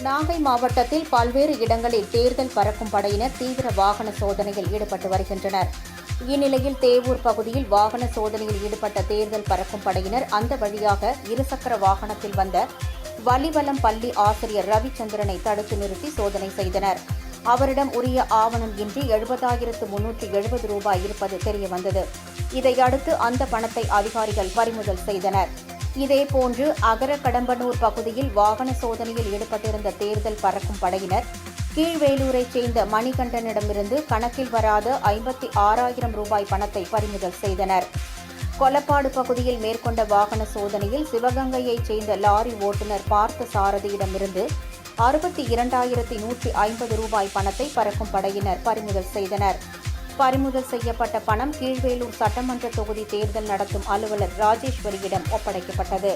நாகை மாவட்டத்தில் பல்வேறு இடங்களில் தேர்தல் பறக்கும் படையினர் தீவிர வாகன சோதனையில் ஈடுபட்டு வருகின்றனர். இந்நிலையில் தேவூர் பகுதியில் வாகன சோதனையில் ஈடுபட்ட தேர்தல் பறக்கும் படையினர் அந்த வழியாக இருசக்கர வாகனத்தில் வந்த வலிவலம் பள்ளி ஆசிரியர் ரவிச்சந்திரனை தடுத்து நிறுத்தி சோதனை செய்தனர். அவரிடம் உரிய ஆவணம் இன்றி 70,370 ரூபாய் இருப்பது தெரியவந்தது. இதையடுத்து அந்த பணத்தை அதிகாரிகள் பறிமுதல் செய்தனர். இதேபோன்று அகரகடம்பனூர் பகுதியில் வாகன சோதனையில் ஈடுபட்டிருந்த தேர்தல் பறக்கும் படையினர் கீழ்வேலூரைச் சேர்ந்த மணிகண்டனிடமிருந்து கணக்கில் வராத 56,000 ரூபாய் பணத்தை பறிமுதல் செய்தனர். கொலப்பாடு பகுதியில் மேற்கொண்ட வாகன சோதனையில் சிவகங்கையைச் சேர்ந்த லாரி ஓட்டுநர் பார்த்த சாரதியிடமிருந்து 62,150 ரூபாய் பணத்தை பறக்கும் படையினர் பறிமுதல் செய்தனர். பறிமுதல் செய்யப்பட்ட பணம் கீழ்வேலூர் சட்டமன்ற தொகுதி தேர்தல் நடத்தும் அலுவலர் ராஜேஸ்வரியிடம் ஒப்படைக்கப்பட்டது.